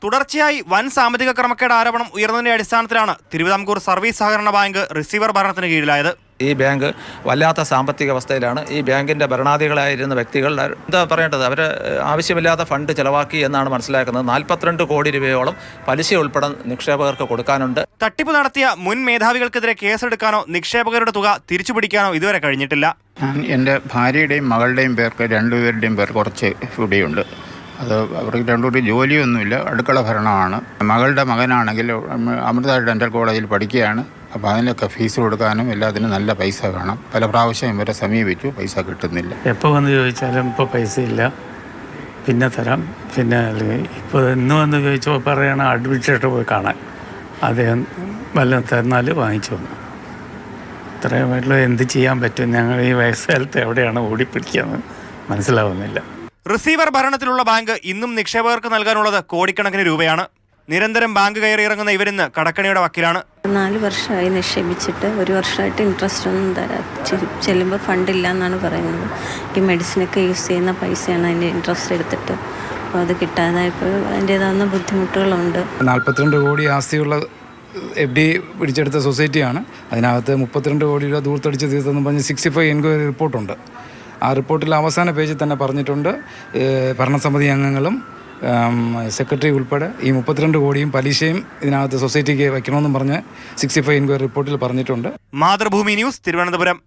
തുടർച്ചയായി വൻ സാമ്പത്തിക ക്രമക്കേട് ആരോപണം ഉയർന്നതിന്റെ അടിസ്ഥാനത്തിലാണ് തിരുവിതാംകൂർ സർവീസ് സഹകരണ ബാങ്ക് റിസീവർ ഭരണത്തിന് കീഴിലായത്. ഈ ബാങ്ക് വല്ലാത്ത സാമ്പത്തിക അവസ്ഥയിലാണ്. ഈ ബാങ്കിൻ്റെ ഭരണാധികളായിരുന്ന വ്യക്തികൾ എന്താ പറയേണ്ടത്, അവർ ആവശ്യമില്ലാത്ത ഫണ്ട് ചെലവാക്കി എന്നാണ് മനസ്സിലാക്കുന്നത്. 42 കോടി രൂപയോളം പലിശ ഉൾപ്പെടെ നിക്ഷേപകർക്ക് കൊടുക്കാനുണ്ട്. തട്ടിപ്പ് നടത്തിയ മുൻ മേധാവികൾക്കെതിരെ കേസെടുക്കാനോ നിക്ഷേപകരുടെ തുക തിരിച്ചുപിടിക്കാനോ ഇതുവരെ കഴിഞ്ഞിട്ടില്ല. എൻ്റെ ഭാര്യയുടെയും മകളുടെയും പേർക്ക് രണ്ടുപേരുടെയും പേർ കുറച്ച് ഇവിടെയുണ്ട്. അത് അവർക്ക് രണ്ടുപേരും ജോലിയൊന്നുമില്ല, അടുക്കള ഭരണമാണ്. മകളുടെ മകനാണെങ്കിൽ അമൃത ഡെൻ്റൽ കോളേജിൽ പഠിക്കുകയാണ്. അപ്പോൾ അതിനൊക്കെ ഫീസ് കൊടുക്കാനും എല്ലാത്തിനും നല്ല പൈസ വേണം. പല പ്രാവശ്യം ഇവരെ സമീപിച്ചു, പൈസ കിട്ടുന്നില്ല. എപ്പോൾ വന്ന് ചോദിച്ചാലും ഇപ്പോൾ പൈസ ഇല്ല, പിന്നെ തരാം, പിന്നെ ഇപ്പോൾ ഇന്ന് വന്ന് ചോദിച്ചപ്പോൾ പറയണം അഡ്മിറ്റായിട്ട് പോയി കാണാൻ, അദ്ദേഹം വല്ലതും തന്നാൽ വാങ്ങിച്ചു വന്നു. ഇത്രയുമായിട്ടുള്ള എന്ത് ചെയ്യാൻ പറ്റും? ഞങ്ങൾ ഈ വയസ്സുകാലത്ത് എവിടെയാണ് ഓടിപ്പിടിക്കുന്നത് മനസ്സിലാവുന്നില്ല. റിസീവർ ഭരണത്തിലുള്ള ബാങ്ക് ഇന്നും നിക്ഷേപകർക്ക് നൽകാനുള്ളത് കോടിക്കണക്കിന് രൂപയാണ്. നിരന്തരം ബാങ്ക് കയറിയിറങ്ങുന്ന ഇവരിന്ന് കടക്കണിയുടെ വക്കിലാണ്. 4 വർഷമായി നിക്ഷേപിച്ചിട്ട് 1 വർഷമായിട്ട് ഇൻട്രസ്റ്റ് ഒന്നും ചെല്ലുമ്പോൾ ഫണ്ടില്ല എന്നാണ് പറയുന്നത്. ഈ മെഡിസിനൊക്കെ യൂസ് ചെയ്യുന്ന പൈസയാണ് അതിൻ്റെ ഇൻട്രസ്റ്റ് എടുത്തിട്ട്, അപ്പോൾ അത് കിട്ടാതായപ്പോൾ അതിൻ്റേതാവുന്ന ബുദ്ധിമുട്ടുകളുണ്ട്. 42 കോടി ആസ്തിയുള്ള FD പിടിച്ചെടുത്ത സൊസൈറ്റിയാണ്. അതിനകത്ത് 32 കോടി രൂപ ദൂർത്തടിച്ച് തീർത്തെന്ന് പറഞ്ഞ് 65 എൻക്വയറി റിപ്പോർട്ടുണ്ട്. ആ റിപ്പോർട്ടിൽ അവസാന പേജിൽ തന്നെ പറഞ്ഞിട്ടുണ്ട്, ഭരണസമിതി അംഗങ്ങളും സെക്രട്ടറി ഉൾപ്പെടെ ഈ 32 കോടിയും പലിശയും ഇതിനകത്ത് സൊസൈറ്റിക്ക് വയ്ക്കണമെന്നും പറഞ്ഞ് 65 എൻക്വയറി റിപ്പോർട്ടിൽ പറഞ്ഞിട്ടുണ്ട്. മാതൃഭൂമി ന്യൂസ്, തിരുവനന്തപുരം.